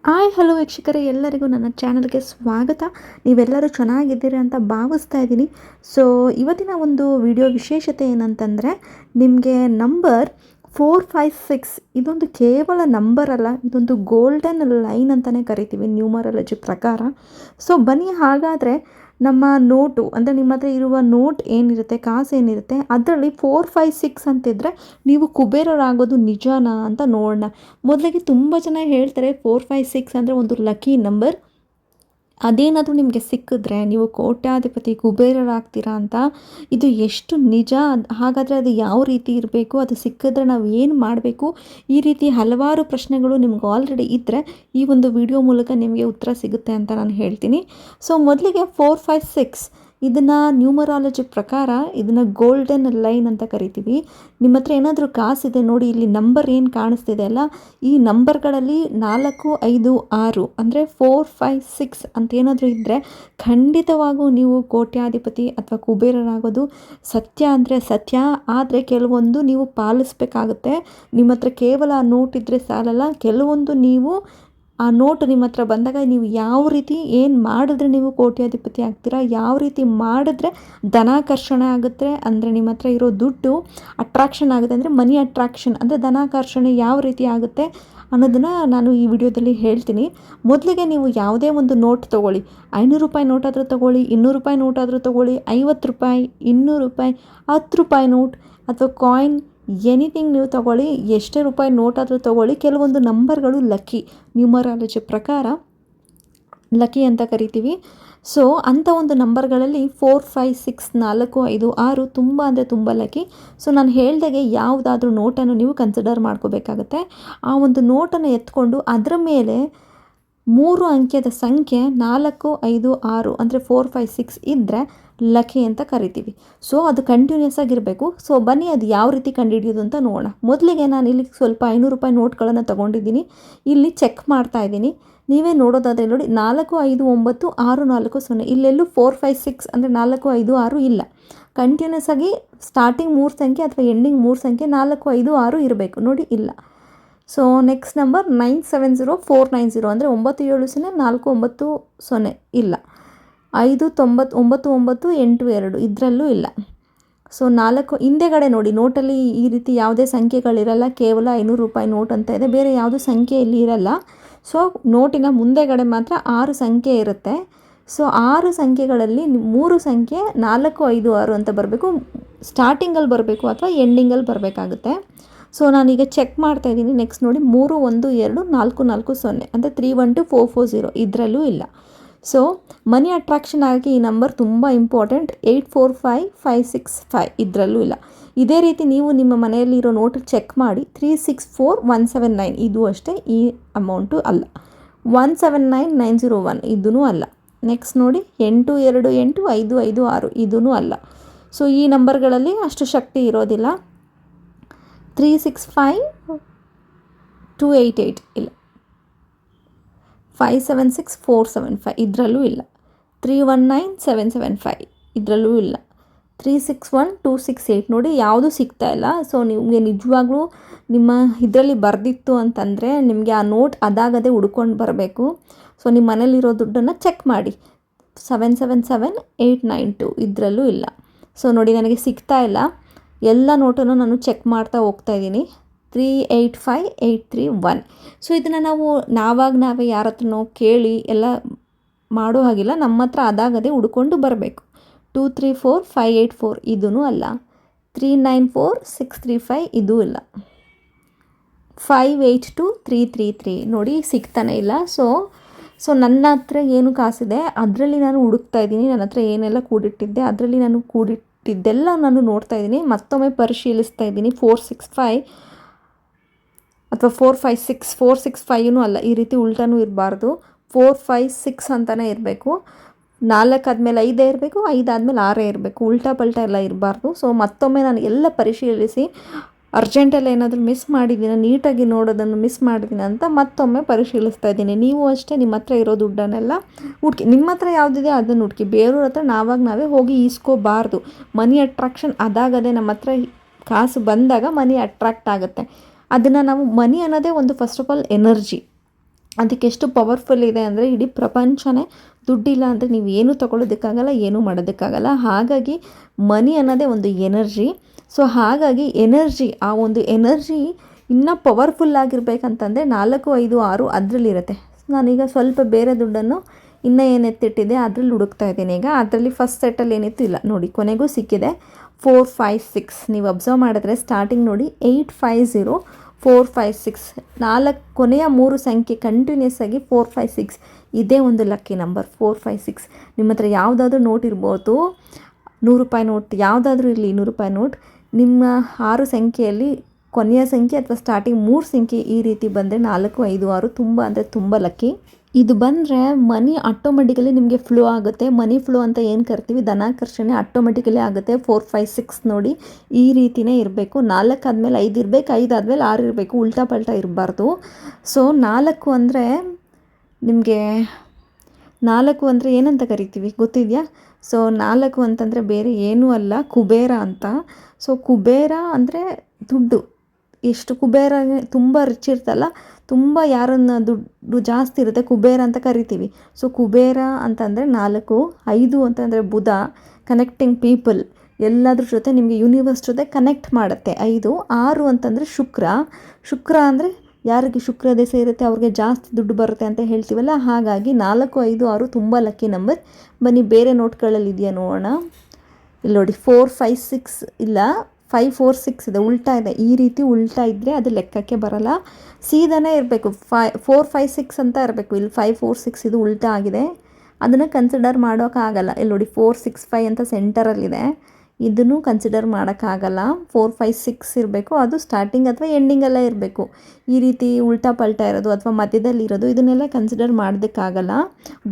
Hello ವೀಕ್ಷಕರೇ, ಎಲ್ಲರಿಗೂ ನನ್ನ ಚಾನಲ್ಗೆ ಸ್ವಾಗತ. ನೀವೆಲ್ಲರೂ ಚೆನ್ನಾಗಿದ್ದೀರಿ ಅಂತ ಭಾವಿಸ್ತಾ ಇದ್ದೀನಿ. ಸೊ ಇವತ್ತಿನ ಒಂದು ವಿಡಿಯೋ ವಿಶೇಷತೆ ಏನಂತಂದರೆ, ನಿಮಗೆ ನಂಬರ್ 456 ಇದೊಂದು ಕೇವಲ ನಂಬರ್ ಅಲ್ಲ, ಇದೊಂದು ಗೋಲ್ಡನ್ ಲೈನ್ ಅಂತಲೇ ಕರಿತೀವಿ ನ್ಯೂಮರಾಲಜಿ ಪ್ರಕಾರ. ಸೊ ಬನ್ನಿ, ಹಾಗಾದರೆ ನಮ್ಮ ನೋಟು ಅಂದರೆ ನಿಮ್ಮ ಹತ್ರ ಇರುವ ನೋಟ್ ಏನಿರುತ್ತೆ, ಕಾಸು ಏನಿರುತ್ತೆ, ಅದರಲ್ಲಿ 456 ಅಂತಿದ್ರೆ ನೀವು ಕುಬೇರರಾಗೋದು ನಿಜನಾ ಅಂತ ನೋಡೋಣ. ಮೊದಲಿಗೆ ತುಂಬ ಜನ ಹೇಳ್ತಾರೆ 456 ಅಂದರೆ ಒಂದು ಲಕ್ಕಿ ನಂಬರ್, ಅದೇನಾದರೂ ನಿಮಗೆ ಸಿಕ್ಕಿದ್ರೆ ನೀವು ಕೋಟ್ಯಾಧಿಪತಿ ಕುಬೇರರಾಗ್ತೀರಾ ಅಂತ. ಇದು ಎಷ್ಟು ನಿಜ, ಹಾಗಾದರೆ ಅದು ಯಾವ ರೀತಿ ಇರಬೇಕು, ಅದು ಸಿಕ್ಕಿದ್ರೆ ನಾವು ಏನು ಮಾಡಬೇಕು, ಈ ರೀತಿ ಹಲವಾರು ಪ್ರಶ್ನೆಗಳು ನಿಮ್ಗೆ ಆಲ್ರೆಡಿ ಇದ್ದರೆ ಈ ಒಂದು ವಿಡಿಯೋ ಮೂಲಕ ನಿಮಗೆ ಉತ್ತರ ಸಿಗುತ್ತೆ ಅಂತ ನಾನು ಹೇಳ್ತೀನಿ. ಸೊ ಮೊದಲಿಗೆ 456 ಇದನ್ನು ನ್ಯೂಮರಾಲಜಿ ಪ್ರಕಾರ ಇದನ್ನು ಗೋಲ್ಡನ್ ಲೈನ್ ಅಂತ ಕರಿತೀವಿ. ನಿಮ್ಮ ಹತ್ರ ಏನಾದರೂ ಕಾಸಿದೆ ನೋಡಿ, ಇಲ್ಲಿ ನಂಬರ್ ಏನು ಕಾಣಿಸ್ತಿದೆ ಅಲ್ಲ, ಈ ನಂಬರ್ಗಳಲ್ಲಿ 4, 5, 6 ಅಂದರೆ 456 ಅಂತ ಏನಾದರೂ ಇದ್ದರೆ ಖಂಡಿತವಾಗೂ ನೀವು ಕೋಟ್ಯಾಧಿಪತಿ ಅಥವಾ ಕುಬೇರರಾಗೋದು ಸತ್ಯ ಅಂದರೆ ಸತ್ಯ. ಆದರೆ ಕೆಲವೊಂದು ನೀವು ಪಾಲಿಸ್ಬೇಕಾಗುತ್ತೆ. ನಿಮ್ಮ ಹತ್ರ ಕೇವಲ ಆ ನೋಟ್ ಇದ್ದರೆ ಸಾಲಲ್ಲ, ಕೆಲವೊಂದು ನೀವು ಆ ನೋಟು ನಿಮ್ಮ ಹತ್ರ ಬಂದಾಗ ನೀವು ಯಾವ ರೀತಿ ಏನು ಮಾಡಿದ್ರೆ ನೀವು ಕೋಟ್ಯಾಧಿಪತಿ ಆಗ್ತೀರಾ, ಯಾವ ರೀತಿ ಮಾಡಿದ್ರೆ ಧನಾಕರ್ಷಣೆ ಆಗುತ್ತೆ, ಅಂದರೆ ನಿಮ್ಮ ಹತ್ರ ಇರೋ ದುಡ್ಡು ಅಟ್ರಾಕ್ಷನ್ ಆಗುತ್ತೆ, ಅಂದರೆ ಮನಿ ಅಟ್ರಾಕ್ಷನ್ ಅಂದರೆ ಧನಾಕರ್ಷಣೆ ಯಾವ ರೀತಿ ಆಗುತ್ತೆ ಅನ್ನೋದನ್ನು ನಾನು ಈ ವಿಡಿಯೋದಲ್ಲಿ ಹೇಳ್ತೀನಿ. ಮೊದಲಿಗೆ ನೀವು ಯಾವುದೇ ಒಂದು ನೋಟ್ ತೊಗೊಳ್ಳಿ, 500 ರೂಪಾಯಿ ನೋಟ್ ಆದರೂ ತೊಗೊಳ್ಳಿ, 200 ರೂಪಾಯಿ ನೋಟ್ ಆದರೂ ತೊಗೊಳ್ಳಿ, 50 ರೂಪಾಯಿ, 200 ರೂಪಾಯಿ, 10 ರೂಪಾಯಿ ನೋಟ್ ಅಥವಾ ಕಾಯಿನ್, ಎನಿಥಿಂಗ್ ನೀವು ತೊಗೊಳ್ಳಿ, ಎಷ್ಟೇ ರೂಪಾಯಿ ನೋಟ್ ಆದರೂ ತೊಗೊಳ್ಳಿ, ಕೆಲವೊಂದು ನಂಬರ್ಗಳು ಲಕ್ಕಿ, ನ್ಯೂಮರಾಲಜಿ ಪ್ರಕಾರ ಲಕ್ಕಿ ಅಂತ ಕರಿತೀವಿ. ಸೊ ಅಂಥ ಒಂದು ನಂಬರ್ಗಳಲ್ಲಿ 4, 5, 6, 4, 5, 6 ತುಂಬ ಅಂದರೆ ತುಂಬ ಲಕ್ಕಿ. ಸೊ ನಾನು ಹೇಳ್ದಾಗೆ ಯಾವುದಾದ್ರೂ ನೋಟನ್ನು ನೀವು ಕನ್ಸಿಡರ್ ಮಾಡ್ಕೋಬೇಕಾಗತ್ತೆ. ಆ ಒಂದು ನೋಟನ್ನು ಎತ್ಕೊಂಡು ಅದರ ಮೇಲೆ 3 ಅಂಕೆದ ಸಂಖ್ಯೆ 4, 5, 6 ಅಂದರೆ 4, 5, 6 ಇದ್ದರೆ ಲಕ್ಕಿ ಅಂತ ಕರಿತೀವಿ. ಸೊ ಅದು ಕಂಟಿನ್ಯೂಸ್ ಆಗಿರಬೇಕು. ಸೊ ಬನ್ನಿ, ಅದು ಯಾವ ರೀತಿ ಕಂಡುಹಿಡಿಯೋದು ಅಂತ ನೋಡೋಣ. ಮೊದಲಿಗೆ ನಾನು ಇಲ್ಲಿ ಸ್ವಲ್ಪ 500 ರೂಪಾಯಿ ನೋಟ್ಗಳನ್ನು ತೊಗೊಂಡಿದ್ದೀನಿ, ಇಲ್ಲಿ ಚೆಕ್ ಮಾಡ್ತಾ ಇದ್ದೀನಿ. ನೀವೇ ನೋಡೋದಾದರೆ ನೋಡಿ, 4, 5, 9, 6, 4, 0 ಇಲ್ಲೆಲ್ಲೂ 4, 5, 6 ಅಂದರೆ 4, 5, 6 ಇಲ್ಲ. ಕಂಟಿನ್ಯೂಸ್ ಆಗಿ ಸ್ಟಾರ್ಟಿಂಗ್ 3 ಸಂಖ್ಯೆ ಅಥವಾ ಎಂಡಿಂಗ್ 3 ಸಂಖ್ಯೆ 4, 5, 6 ಇರಬೇಕು ನೋಡಿ, ಇಲ್ಲ. ಸೊ ನೆಕ್ಸ್ಟ್ ನಂಬರ್ 970490 ಅಂದರೆ 970490 ಇಲ್ಲ. 59982 ಇದರಲ್ಲೂ ಇಲ್ಲ. ಸೊ 4 ಹಿಂದೆಗಡೆ ನೋಡಿ, ನೋಟಲ್ಲಿ ಈ ರೀತಿ ಯಾವುದೇ ಸಂಖ್ಯೆಗಳಿರಲ್ಲ, ಕೇವಲ 500 ರೂಪಾಯಿ ನೋಟ್ ಅಂತ ಇದೆ, ಬೇರೆ ಯಾವುದೂ ಸಂಖ್ಯೆ ಇಲ್ಲಿ ಇರಲ್ಲ. ಸೊ ನೋಟಿನ ಮುಂದೆಗಡೆ ಮಾತ್ರ 6 ಸಂಖ್ಯೆ ಇರುತ್ತೆ. ಸೊ 6 ಸಂಖ್ಯೆಗಳಲ್ಲಿ 3 ಸಂಖ್ಯೆ 4, 5, 6 ಅಂತ ಬರಬೇಕು, ಸ್ಟಾರ್ಟಿಂಗಲ್ಲಿ ಬರಬೇಕು ಅಥವಾ ಎಂಡಿಂಗಲ್ಲಿ ಬರಬೇಕಾಗುತ್ತೆ. ಸೊ ನಾನೀಗ ಚೆಕ್ ಮಾಡ್ತಾಯಿದ್ದೀನಿ. ನೆಕ್ಸ್ಟ್ ನೋಡಿ, 3, 1, 2, 4, 4, 0 ಅಂದರೆ 312440 ಇದರಲ್ಲೂ ಇಲ್ಲ. ಸೊ ಮನಿ ಅಟ್ರಾಕ್ಷನ್ ಆಗಿ ಈ ನಂಬರ್ ತುಂಬ ಇಂಪಾರ್ಟೆಂಟ್. 845565 ಇದರಲ್ಲೂ ಇಲ್ಲ. ಇದೇ ರೀತಿ ನೀವು ನಿಮ್ಮ ಮನೆಯಲ್ಲಿರೋ ನೋಟ್ ಚೆಕ್ ಮಾಡಿ. 364179 ಇದು ಅಷ್ಟೇ, ಈ ಅಮೌಂಟು ಅಲ್ಲ. 179901 ಇದೂ ಅಲ್ಲ. ನೆಕ್ಸ್ಟ್ ನೋಡಿ, 82285556 ಇದೂ ಅಲ್ಲ. ಸೊ ಈ ನಂಬರ್ಗಳಲ್ಲಿ ಅಷ್ಟು ಶಕ್ತಿ ಇರೋದಿಲ್ಲ. 365288 ಇಲ್ಲ. 576475 ಇದರಲ್ಲೂ ಇಲ್ಲ. 319775 ಇದರಲ್ಲೂ ಇಲ್ಲ. 361268 ನೋಡಿ, ಯಾವುದೂ ಸಿಗ್ತಾ ಇಲ್ಲ. ಸೊ ನಿಮಗೆ ನಿಜವಾಗ್ಲೂ ನಿಮ್ಮ ಇದರಲ್ಲಿ ಬರೆದಿತ್ತು ಅಂತಂದರೆ ನಿಮಗೆ ಆ ನೋಟ್ ಅದಾಗದೇ ಹುಡ್ಕೊಂಡು ಬರಬೇಕು. ಸೊ ನಿಮ್ಮ ಮನೇಲಿರೋ ದುಡ್ಡನ್ನು ಚೆಕ್ ಮಾಡಿ. 777892 ಇದರಲ್ಲೂ ಇಲ್ಲ. ಸೊ ನೋಡಿ, ನನಗೆ ಸಿಗ್ತಾ ಇಲ್ಲ. ಎಲ್ಲ ನೋಟನ್ನು ನಾನು ಚೆಕ್ ಮಾಡ್ತಾ ಹೋಗ್ತಾ ಇದ್ದೀನಿ. 385831 ಸೊ ಇದನ್ನು ನಾವೇ ಯಾರ ಹತ್ರನೋ ಕೇಳಿ ಎಲ್ಲ ಮಾಡೋ ಹಾಗಿಲ್ಲ, ನಮ್ಮ ಹತ್ರ ಅದಾಗದೆ ಹುಡ್ಕೊಂಡು ಬರಬೇಕು. 234584 ಇದೂ ಅಲ್ಲ. 394635 ಇದೂ ಇಲ್ಲ. 582333 ನೋಡಿ, ಸಿಗ್ತಾನೆ ಇಲ್ಲ. ಸೊ ನನ್ನ ಹತ್ರ ಏನು ಕಾಸಿದೆ ಅದರಲ್ಲಿ ನಾನು ಹುಡುಕ್ತಾ ಇದ್ದೀನಿ. ನನ್ನ ಹತ್ರ ಏನೆಲ್ಲ ಕೂಡಿಟ್ಟಿದ್ದೆ ಅದರಲ್ಲಿ ನಾನು ಕೂಡಿಟ್ಟಿದ್ದೆಲ್ಲ ನಾನು ನೋಡ್ತಾ ಇದ್ದೀನಿ, ಮತ್ತೊಮ್ಮೆ ಪರಿಶೀಲಿಸ್ತಾ ಇದ್ದೀನಿ. 465 ಅಥವಾ 456 465 ಅಲ್ಲ, ಈ ರೀತಿ ಉಲ್ಟಾನೂ ಇರಬಾರ್ದು. 456 ಅಂತಲೇ ಇರಬೇಕು. 4 ಆದಮೇಲೆ 5 ಇರಬೇಕು, 5 ಆದಮೇಲೆ 6 ಇರಬೇಕು, ಉಲ್ಟಾ ಪಲ್ಟಾ ಎಲ್ಲ ಇರಬಾರ್ದು. ಸೊ ಮತ್ತೊಮ್ಮೆ ನಾನು ಎಲ್ಲ ಪರಿಶೀಲಿಸಿ ಅರ್ಜೆಂಟಲ್ಲಿ ಏನಾದರೂ ಮಿಸ್ ಮಾಡಿದ್ದೀನಿ, ನೀಟಾಗಿ ನೋಡೋದನ್ನು ಮಿಸ್ ಮಾಡಿದ್ದೀನಿ ಅಂತ ಮತ್ತೊಮ್ಮೆ ಪರಿಶೀಲಿಸ್ತಾ ಇದ್ದೀನಿ. ನೀವು ಅಷ್ಟೇ ನಿಮ್ಮ ಹತ್ರ ಇರೋ ದುಡ್ಡನ್ನೆಲ್ಲ ಹುಡುಕಿ, ನಿಮ್ಮ ಹತ್ರ ಯಾವುದಿದೆ ಅದನ್ನು ಹುಡುಕಿ. ಬೇರೆಯವ್ರ ಹತ್ರ ನಾವೇ ಹೋಗಿ ಈಸ್ಕೋಬಾರ್ದು. ಮನಿ ಅಟ್ರಾಕ್ಷನ್ ಅದಾಗದೆ ನಮ್ಮ ಹತ್ರ ಕಾಸು ಬಂದಾಗ ಮನಿ ಅಟ್ರಾಕ್ಟ್ ಆಗುತ್ತೆ. ಅದನ್ನು ನಾವು ಮನಿ ಅನ್ನೋದೇ ಒಂದು ಫಸ್ಟ್ ಆಫ್ ಆಲ್ ಎನರ್ಜಿ. ಅದಕ್ಕೆ ಎಷ್ಟು ಪವರ್ಫುಲ್ ಇದೆ ಅಂದರೆ ಇಡೀ ಪ್ರಪಂಚನೇ ದುಡ್ಡಿಲ್ಲ ಅಂದರೆ ನೀವು ಏನೂ ತೊಗೊಳೋದಕ್ಕಾಗಲ್ಲ, ಏನೂ ಮಾಡೋದಕ್ಕಾಗಲ್ಲ. ಹಾಗಾಗಿ ಮನಿ ಅನ್ನೋದೇ ಒಂದು ಎನರ್ಜಿ. ಸೊ ಹಾಗಾಗಿ ಆ ಒಂದು ಎನರ್ಜಿ ಇನ್ನೂ ಪವರ್ಫುಲ್ ಆಗಿರ್ಬೇಕಂತಂದರೆ 4, 5, 6 ಅದರಲ್ಲಿರುತ್ತೆ. ನಾನೀಗ ಸ್ವಲ್ಪ ಬೇರೆ ದುಡ್ಡನ್ನು ಇನ್ನೂ ಏನು ಎತ್ತಿಟ್ಟಿದೆ ಅದರಲ್ಲಿ ಹುಡುಕ್ತಾ ಇದ್ದೀನಿ. ಈಗ ಅದರಲ್ಲಿ ಫಸ್ಟ್ ಸೆಟ್ಟಲ್ಲಿ ಏನಿತ್ತು ಇಲ್ಲ ನೋಡಿ, ಕೊನೆಗೂ ಸಿಕ್ಕಿದೆ 4, 5, 6. ನೀವು ಅಬ್ಸರ್ವ್ ಮಾಡಿದ್ರೆ ಸ್ಟಾರ್ಟಿಂಗ್ ನೋಡಿ 8, 5, 0, 4, 5, 6 ಕೊನೆಯ 3 ಸಂಖ್ಯೆ ಕಂಟಿನ್ಯೂಸ್ ಆಗಿ 4, 5, 6 ಇದೇ ಒಂದು ಲಕ್ಕಿ ನಂಬರ್ 4, 5, 6. ನಿಮ್ಮ ಹತ್ರ ಯಾವುದಾದ್ರೂ ನೋಟ್ ಇರ್ಬೋದು, 100 ರೂಪಾಯಿ ನೋಟ್ ಯಾವುದಾದ್ರೂ ಇರಲಿ, 200 ರೂಪಾಯಿ ನೋಟ್, ನಿಮ್ಮ 6 ಸಂಖ್ಯೆಯಲ್ಲಿ ಕೊನೆಯ ಸಂಖ್ಯೆ ಅಥವಾ ಸ್ಟಾರ್ಟಿಂಗ್ 3 ಸಂಖ್ಯೆ ಈ ರೀತಿ ಬಂದರೆ 4, 5, 6 ತುಂಬ ಅಂದರೆ ತುಂಬ ಲಕ್ಕಿ. ಇದು ಬಂದರೆ ಮನಿ ಆಟೋಮೆಟಿಕಲಿ ನಿಮಗೆ ಫ್ಲೋ ಆಗುತ್ತೆ. ಮನಿ ಫ್ಲೋ ಅಂತ ಏನು ಕರಿತೀವಿ, ಧನಾಕರ್ಷಣೆ ಆಟೋಮೆಟಿಕಲಿ ಆಗುತ್ತೆ. 4, 5, 6 ನೋಡಿ ಈ ರೀತಿಯೇ ಇರಬೇಕು. 4 ಆದಮೇಲೆ 5 ಇರಬೇಕು, 5 ಆದಮೇಲೆ 6 ಇರಬೇಕು, ಉಲ್ಟಾ ಪಲ್ಟಾ ಇರಬಾರ್ದು. ಸೊ 4 ಅಂದರೆ ನಿಮಗೆ 4 ಅಂದರೆ ಏನಂತ ಕರಿತೀವಿ ಗೊತ್ತಿದೆಯಾ? ಸೊ 4 ಅಂತಂದರೆ ಬೇರೆ ಏನೂ ಅಲ್ಲ, ಕುಬೇರ ಅಂತ. ಸೊ ಕುಬೇರ ಅಂದರೆ ದುಡ್ಡು. ಎಷ್ಟು ಕುಬೇರ ತುಂಬ ರಿಚ್ ಇರ್ತಲ್ಲ, ತುಂಬ ಯಾರನ್ನ ದುಡ್ಡು ಜಾಸ್ತಿ ಇರುತ್ತೆ ಕುಬೇರ ಅಂತ ಕರಿತೀವಿ. ಸೊ ಕುಬೇರ ಅಂತಂದರೆ 4. 5 ಅಂತಂದರೆ ಬುಧ, ಕನೆಕ್ಟಿಂಗ್ ಪೀಪಲ್, ಎಲ್ಲದ್ರ ಜೊತೆ ನಿಮಗೆ ಯೂನಿವರ್ಸ್ ಜೊತೆ ಕನೆಕ್ಟ್ ಮಾಡುತ್ತೆ 5. 6 ಅಂತಂದರೆ ಶುಕ್ರ ಅಂದರೆ ಯಾರಿಗೆ ಶುಕ್ರ ದಶೆ ಇರುತ್ತೆ ಅವ್ರಿಗೆ ಜಾಸ್ತಿ ದುಡ್ಡು ಬರುತ್ತೆ ಅಂತ ಹೇಳ್ತೀವಲ್ಲ. ಹಾಗಾಗಿ 4, 5, 6 ತುಂಬ ಲಕ್ಕಿ ನಂಬರ್. ಬನ್ನಿ ಬೇರೆ ನೋಟ್ಗಳಲ್ಲಿ ಇದೆಯಾ ನೋಡೋಣ. ಇಲ್ಲಿ ನೋಡಿ 4, 5, 6 ಇಲ್ಲ, 5, 4, 6 ಇದೆ, ಉಲ್ಟಾ ಇದೆ. ಈ ರೀತಿ ಉಲ್ಟಾ ಇದ್ದರೆ ಅದು ಲೆಕ್ಕಕ್ಕೆ ಬರಲ್ಲ, ಸೀದಾನೇ ಇರಬೇಕು. 4, 5, 6 ಅಂತ ಇರಬೇಕು. ಇಲ್ಲಿ 5, 4, 6 ಇದು ಉಲ್ಟಾ ಆಗಿದೆ, ಅದನ್ನು ಕನ್ಸಿಡರ್ ಮಾಡೋಕ್ಕಾಗಲ್ಲ. ಇಲ್ಲಿ ನೋಡಿ 4, 6, 5 ಅಂತ ಸೆಂಟರಲ್ಲಿದೆ, ಇದನ್ನು ಕನ್ಸಿಡರ್ ಮಾಡೋಕ್ಕಾಗಲ್ಲ. 4, 5, 6 ಇರಬೇಕು, ಅದು ಸ್ಟಾರ್ಟಿಂಗ್ ಅಥವಾ ಎಂಡಿಂಗೆಲ್ಲ ಇರಬೇಕು. ಈ ರೀತಿ ಉಲ್ಟಾ ಪಲ್ಟಾ ಇರೋದು ಅಥವಾ ಮಧ್ಯದಲ್ಲಿ ಇರೋದು ಇದನ್ನೆಲ್ಲ ಕನ್ಸಿಡರ್ ಮಾಡೋದಕ್ಕಾಗಲ್ಲ.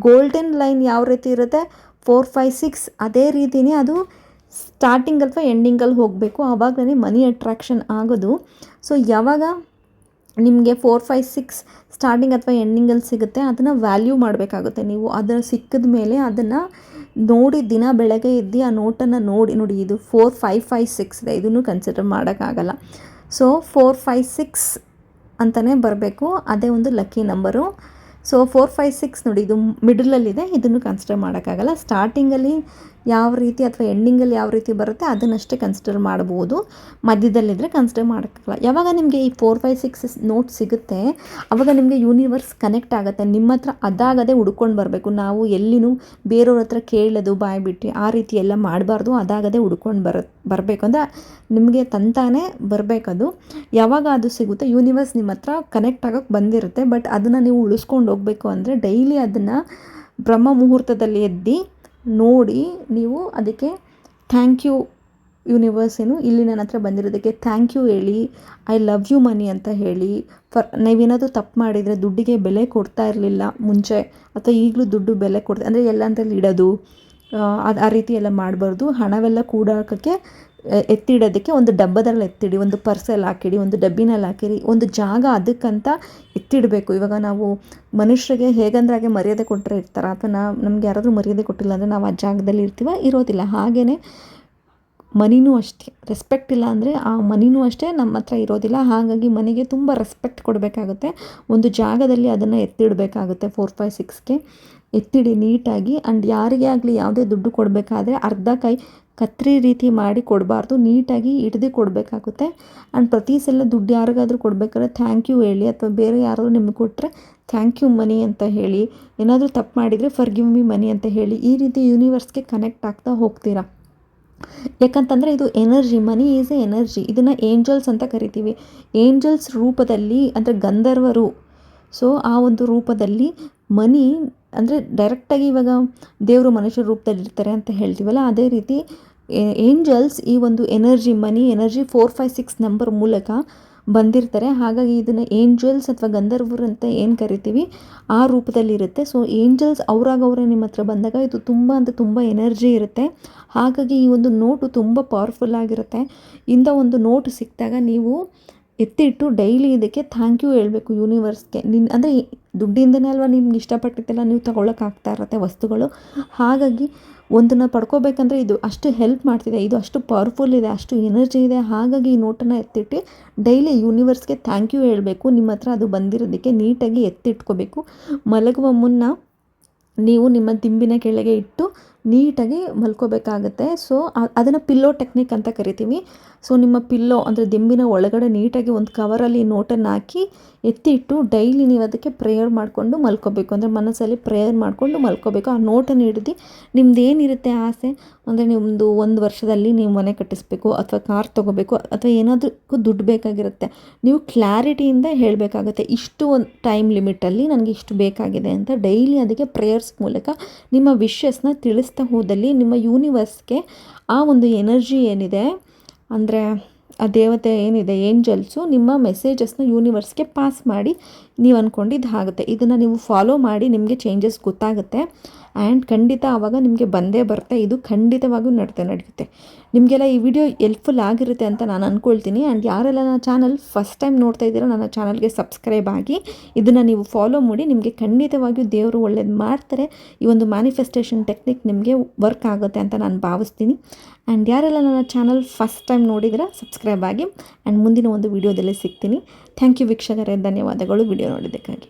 ಗೋಲ್ಡನ್ ಲೈನ್ ಯಾವ ರೀತಿ ಇರುತ್ತೆ 4, 5, 6 ಅದೇ ರೀತಿಯೇ ಅದು ಸ್ಟಾರ್ಟಿಂಗ್ ಅಥವಾ ಎಂಡಿಂಗಲ್ಲಿ ಹೋಗಬೇಕು, ಆವಾಗಲೇ ಮನಿ ಅಟ್ರಾಕ್ಷನ್ ಆಗೋದು. ಸೊ ಯಾವಾಗ ನಿಮಗೆ 4, 5, 6 ಸ್ಟಾರ್ಟಿಂಗ್ ಅಥವಾ ಎಂಡಿಂಗಲ್ಲಿ ಸಿಗುತ್ತೆ ಅದನ್ನು ವ್ಯಾಲ್ಯೂ ಮಾಡಬೇಕಾಗುತ್ತೆ. ನೀವು ಅದನ್ನು ಸಿಕ್ಕಿದ ಮೇಲೆ ಅದನ್ನು ನೋಡಿ ದಿನ ಬೆಳಗ್ಗೆ ಎದ್ದು ಆ ನೋಟನ್ನು ನೋಡಿ ಇದು 4, 5, 5, 6 ಇದೆ, ಇದನ್ನು ಕನ್ಸಿಡರ್ ಮಾಡೋಕ್ಕಾಗಲ್ಲ. ಸೊ 4, 5, 6 ಅಂತಲೇ ಬರಬೇಕು, ಅದೇ ಒಂದು ಲಕ್ಕಿ ನಂಬರು. ಸೊ 4, 5, 6 ನೋಡಿ ಇದು ಮಿಡಲಲ್ಲಿದೆ, ಇದನ್ನು ಕನ್ಸಿಡರ್ ಮಾಡೋಕ್ಕಾಗಲ್ಲ. ಸ್ಟಾರ್ಟಿಂಗಲ್ಲಿ ಯಾವ ರೀತಿ ಅಥವಾ ಎಂಡಿಂಗಲ್ಲಿ ಯಾವ ರೀತಿ ಬರುತ್ತೆ ಅದನ್ನಷ್ಟೇ ಕನ್ಸಿಡರ್ ಮಾಡ್ಬೋದು, ಮಧ್ಯದಲ್ಲಿದ್ದರೆ ಕನ್ಸಿಡರ್ ಮಾಡೋಕ್ಕಾಗಲ್ಲ. ಯಾವಾಗ ನಿಮಗೆ ಈ 4, 5, 6 ನೋಟ್ ಸಿಗುತ್ತೆ ಆವಾಗ ನಿಮಗೆ ಯೂನಿವರ್ಸ್ ಕನೆಕ್ಟ್ ಆಗುತ್ತೆ. ನಿಮ್ಮ ಹತ್ರ ಅದಾಗದೇ ಹುಡ್ಕೊಂಡು ಬರಬೇಕು. ನಾವು ಎಲ್ಲಿನೂ ಬೇರೆಯವ್ರ ಹತ್ರ ಕೇಳೋದು ಬಾಯ್ಬಿಟ್ಟು ಆ ರೀತಿ ಎಲ್ಲ ಮಾಡಬಾರ್ದು. ಅದಾಗದೇ ಹುಡ್ಕೊಂಡು ಬರಬೇಕು ಅಂದರೆ ನಿಮಗೆ ತಂತಾನೇ ಬರಬೇಕದು. ಯಾವಾಗ ಅದು ಸಿಗುತ್ತೆ ಯೂನಿವರ್ಸ್ ನಿಮ್ಮ ಹತ್ರ ಕನೆಕ್ಟ್ ಆಗೋಕ್ಕೆ ಬಂದಿರುತ್ತೆ. ಬಟ್ ಅದನ್ನು ನೀವು ಉಳಿಸ್ಕೊಂಡು ಹೋಗಬೇಕು ಅಂದರೆ ಡೈಲಿ ಅದನ್ನು ಬ್ರಹ್ಮ ಮುಹೂರ್ತದಲ್ಲಿ ಎದ್ದು ನೋಡಿ ನೀವು ಅದಕ್ಕೆ ಥ್ಯಾಂಕ್ ಯು ಯೂನಿವರ್ಸ್, ಇಲ್ಲಿ ನನ್ನ ಹತ್ರ ಬಂದಿರೋದಕ್ಕೆ ಥ್ಯಾಂಕ್ ಯು ಹೇಳಿ, ಐ ಲವ್ ಯು ಮನಿ ಅಂತ ಹೇಳಿ. ನೀವೇನಾದರೂ ತಪ್ಪು ಮಾಡಿದರೆ ದುಡ್ಡಿಗೆ ಬೆಲೆ ಕೊಡ್ತಾ ಇರಲಿಲ್ಲ ಮುಂಚೆ ಅಥವಾ ಈಗಲೂ ದುಡ್ಡು ಬೆಲೆ ಕೊಡ್ತಾ ಅಂದರೆ ಎಲ್ಲಂದ್ರಲ್ಲಿ ಇಡೋದು ಆ ರೀತಿ ಎಲ್ಲ ಮಾಡಬಾರ್ದು. ಹಣವೆಲ್ಲ ಕೂಡಾಕೋಕ್ಕೆ ಎತ್ತಿಡೋದಕ್ಕೆ ಒಂದು ಡಬ್ಬದಲ್ಲಿ ಎತ್ತಿಡಿ, ಒಂದು ಪರ್ಸಲ್ಲಿ ಹಾಕಿಡಿ, ಒಂದು ಡಬ್ಬಿನಲ್ಲಿ ಹಾಕಿರಿ, ಒಂದು ಜಾಗ ಅದಕ್ಕಂತ ಎತ್ತಿಡಬೇಕು. ಇವಾಗ ನಾವು ಮನುಷ್ಯರಿಗೆ ಹೇಗಂದ್ರೆ ಹಾಗೆ ಮರ್ಯಾದೆ ಕೊಟ್ಟರೆ ಇರ್ತಾರೆ, ಅಥವಾ ನಮ್ಗೆ ಯಾರಾದರೂ ಮರ್ಯಾದೆ ಕೊಟ್ಟಿಲ್ಲ ಅಂದರೆ ನಾವು ಆ ಜಾಗದಲ್ಲಿ ಇರೋದಿಲ್ಲ. ಹಾಗೆಯೇ ಮನಿನೂ ಅಷ್ಟೇ, ರೆಸ್ಪೆಕ್ಟ್ ಇಲ್ಲ ಅಂದರೆ ಆ ಮನಿನೂ ಅಷ್ಟೇ ನಮ್ಮ ಹತ್ರ ಇರೋದಿಲ್ಲ. ಹಾಗಾಗಿ ಮನೆಗೆ ತುಂಬ ರೆಸ್ಪೆಕ್ಟ್ ಕೊಡಬೇಕಾಗುತ್ತೆ. ಒಂದು ಜಾಗದಲ್ಲಿ ಅದನ್ನು ಎತ್ತಿಡಬೇಕಾಗುತ್ತೆ. 4, 5, 6ಗೆ ಎತ್ತಿಡಿ ನೀಟಾಗಿ. ಆ್ಯಂಡ್ ಯಾರಿಗೇ ಆಗಲಿ ಯಾವುದೇ ದುಡ್ಡು ಕೊಡಬೇಕಾದ್ರೆ ಅರ್ಧ ಕೈ ಕತ್ರಿ ರೀತಿ ಮಾಡಿ ಕೊಡಬಾರ್ದು, ನೀಟಾಗಿ ಹಿಡ್ದು ಕೊಡಬೇಕಾಗುತ್ತೆ. ಆ್ಯಂಡ್ ಪ್ರತಿ ಸಲ ದುಡ್ಡು ಯಾರಿಗಾದರೂ ಕೊಡಬೇಕಾದ್ರೆ ಥ್ಯಾಂಕ್ ಯು ಹೇಳಿ, ಅಥವಾ ಬೇರೆ ಯಾರಾದರೂ ನಿಮಗೆ ಕೊಟ್ಟರೆ ಥ್ಯಾಂಕ್ ಯು ಮನಿ ಅಂತ ಹೇಳಿ, ಏನಾದರೂ ತಪ್ಪು ಮಾಡಿದರೆ ಫರ್ಗಿವ್ ಮಿ ಮನಿ ಅಂತ ಹೇಳಿ, ಈ ರೀತಿ ಯೂನಿವರ್ಸ್ಗೆ ಕನೆಕ್ಟ್ ಆಗ್ತಾ ಹೋಗ್ತೀರಾ. ಯಾಕಂತಂದರೆ ಇದು energy, money is A energy. ಇದನ್ನು ಏಂಜಲ್ಸ್ ಅಂತ ಕರಿತೀವಿ. ಏಂಜಲ್ಸ್ ರೂಪದಲ್ಲಿ ಅಂದರೆ ಗಂಧರ್ವರು, ಸೊ ಆ ಒಂದು ರೂಪದಲ್ಲಿ ಮನಿ ಅಂದರೆ ಡೈರೆಕ್ಟಾಗಿ ಇವಾಗ ದೇವರು ಮನುಷ್ಯರ ರೂಪದಲ್ಲಿ ಇರ್ತಾರೆ ಅಂತ ಹೇಳ್ತೀವಲ್ಲ, ಅದೇ ರೀತಿ ಏಂಜಲ್ಸ್ ಈ ಒಂದು ಎನರ್ಜಿ, ಮನಿ ಎನರ್ಜಿ 4, 5, 6 ನಂಬರ್ ಮೂಲಕ ಬಂದಿರ್ತಾರೆ. ಹಾಗಾಗಿ ಇದನ್ನು ಏಂಜಲ್ಸ್ ಅಥವಾ ಗಂಧರ್ವರು ಅಂತ ಏನು ಕರಿತೀವಿ ಆ ರೂಪದಲ್ಲಿ ಇರುತ್ತೆ. ಸೊ ಏಂಜಲ್ಸ್ ಅವರೇ ನಿಮ್ಮ ಹತ್ರ ಬಂದಾಗ ಇದು ತುಂಬ ಅಂದರೆ ತುಂಬ ಎನರ್ಜಿ ಇರುತ್ತೆ. ಹಾಗಾಗಿ ಈ ಒಂದು ನೋಟು ತುಂಬ ಪವರ್ಫುಲ್ ಆಗಿರುತ್ತೆ. ಇಂಥ ಒಂದು ನೋಟು ಸಿಕ್ಕಿದಾಗ ನೀವು ಎತ್ತಿಟ್ಟು ಡೈಲಿ ಇದಕ್ಕೆ ಥ್ಯಾಂಕ್ ಯು ಹೇಳಬೇಕು ಯೂನಿವರ್ಸ್ಗೆ. ಅಂದರೆ ದುಡ್ಡಿಂದನೇ ಅಲ್ವಾ ನಿಮ್ಗೆ ಇಷ್ಟಪಟ್ಟಿದ್ದೆಲ್ಲ ನೀವು ತೊಗೊಳಕ್ಕಾಗ್ತಾ ಇರತ್ತೆ ವಸ್ತುಗಳು. ಹಾಗಾಗಿ ಒಂದನ್ನು ಪಡ್ಕೋಬೇಕಂದ್ರೆ ಇದು ಅಷ್ಟು ಹೆಲ್ಪ್ ಮಾಡ್ತಿದೆ, ಇದು ಅಷ್ಟು ಪವರ್ಫುಲ್ ಇದೆ, ಅಷ್ಟು ಎನರ್ಜಿ ಇದೆ. ಹಾಗಾಗಿ ಈ ನೋಟನ್ನು ಎತ್ತಿಟ್ಟು ಡೈಲಿ ಯೂನಿವರ್ಸ್ಗೆ ಥ್ಯಾಂಕ್ ಯು ಹೇಳಬೇಕು. ನಿಮ್ಮ ಹತ್ರ ಅದು ಬಂದಿರೋದಕ್ಕೆ ನೀಟಾಗಿ ಎತ್ತಿಟ್ಕೋಬೇಕು. ಮಲಗುವ ಮುನ್ನ ನೀವು ನಿಮ್ಮ ದಿಂಬಿನ ಕೆಳಗೆ ಇಟ್ಟು ನೀಟಾಗಿ ಮಲ್ಕೋಬೇಕಾಗತ್ತೆ. ಸೊ ಅದನ್ನು ಪಿಲ್ಲೋ ಟೆಕ್ನಿಕ್ ಅಂತ ಕರಿತೀವಿ. ಸೊ ನಿಮ್ಮ ಪಿಲ್ಲೋ ಅಂದರೆ ದಿಂಬಿನ ಒಳಗಡೆ ನೀಟಾಗಿ ಒಂದು ಕವರಲ್ಲಿ ನೋಟನ್ನು ಹಾಕಿ ಎತ್ತಿಟ್ಟು ಡೈಲಿ ನೀವು ಅದಕ್ಕೆ ಪ್ರೇಯರ್ ಮಾಡಿಕೊಂಡು ಮಲ್ಕೋಬೇಕು. ಅಂದರೆ ಮನಸ್ಸಲ್ಲಿ ಪ್ರೇಯರ್ ಮಾಡಿಕೊಂಡು ಮಲ್ಕೋಬೇಕು. ಆ ನೋಟನ್ನು ಹಿಡಿದು ನಿಮ್ದೇನಿರುತ್ತೆ ಆಸೆ, ಅಂದರೆ ನಿಮ್ಮದು 1 ವರ್ಷದಲ್ಲಿ ನೀವು ಮನೆ ಕಟ್ಟಿಸ್ಬೇಕು ಅಥವಾ ಕಾರ್ ತೊಗೋಬೇಕು ಅಥವಾ ಏನಾದರೂ ದುಡ್ಡು ಬೇಕಾಗಿರುತ್ತೆ, ನೀವು ಕ್ಲಾರಿಟಿಯಿಂದ ಹೇಳಬೇಕಾಗತ್ತೆ. ಇಷ್ಟು ಒಂದು ಟೈಮ್ ಲಿಮಿಟಲ್ಲಿ ನನಗೆ ಇಷ್ಟು ಬೇಕಾಗಿದೆ ಅಂತ ಡೈಲಿ ಅದಕ್ಕೆ ಪ್ರೇಯರ್ಸ್ ಮೂಲಕ ನಿಮ್ಮ ವಿಶಸ್ನ ತಿಳಿಸ್ತಾ ಹೋದಲ್ಲಿ ನಿಮ್ಮ ಯೂನಿವರ್ಸ್ಗೆ ಆ ಒಂದು ಎನರ್ಜಿ ಏನಿದೆ, ಅಂದರೆ ಆ ದೇವತೆ ಏನಿದೆ, ಏಂಜಲ್ಸು ನಿಮ್ಮ ಮೆಸೇಜಸ್ನ ಯೂನಿವರ್ಸ್ಗೆ ಪಾಸ್ ಮಾಡಿ ನೀವು ಅಂದ್ಕೊಂಡಿದ್ದು ಆಗುತ್ತೆ. ಇದನ್ನು ನೀವು ಫಾಲೋ ಮಾಡಿ ನಿಮಗೆ ಚೇಂಜಸ್ ಗೊತ್ತಾಗುತ್ತೆ. ಆ್ಯಂಡ್ ಖಂಡಿತ ಆವಾಗ ನಿಮಗೆ ಬಂದೇ ಬರುತ್ತೆ. ಇದು ಖಂಡಿತವಾಗಿಯೂ ನಡೆಯುತ್ತೆ. ನಿಮಗೆಲ್ಲ ಈ ವಿಡಿಯೋ ಹೆಲ್ಪ್ಫುಲ್ ಆಗಿರುತ್ತೆ ಅಂತ ನಾನು ಅಂದ್ಕೊಳ್ತೀನಿ. ಆ್ಯಂಡ್ ಯಾರೆಲ್ಲ ನನ್ನ ಚಾನಲ್ ಫಸ್ಟ್ ಟೈಮ್ ನೋಡ್ತಾ ಇದ್ದೀರೋ ನನ್ನ ಚಾನಲ್ಗೆ ಸಬ್ಸ್ಕ್ರೈಬ್ ಆಗಿ ಇದನ್ನು ನೀವು ಫಾಲೋ ಮಾಡಿ. ನಿಮಗೆ ಖಂಡಿತವಾಗಿಯೂ ದೇವರು ಒಳ್ಳೇದು ಮಾಡ್ತಾರೆ. ಈ ಒಂದು ಮ್ಯಾನಿಫೆಸ್ಟೇಷನ್ ಟೆಕ್ನಿಕ್ ನಿಮಗೆ ವರ್ಕ್ ಆಗುತ್ತೆ ಅಂತ ನಾನು ಭಾವಿಸ್ತೀನಿ. ಆ್ಯಂಡ್ ಯಾರೆಲ್ಲ ನನ್ನ ಚಾನಲ್ ಫಸ್ಟ್ ಟೈಮ್ ನೋಡಿದರೆ ಸಬ್ಸ್ಕ್ರೈಬ್ ಆಗಿ. ಆ್ಯಂಡ್ ಮುಂದಿನ ಒಂದು ವಿಡಿಯೋದಲ್ಲಿ ಸಿಗ್ತೀನಿ. ಥ್ಯಾಂಕ್ ಯು ವೀಕ್ಷಕರೇ, ಧನ್ಯವಾದಗಳು ವಿಡಿಯೋ ನೋಡಿದ್ದಕ್ಕಾಗಿ.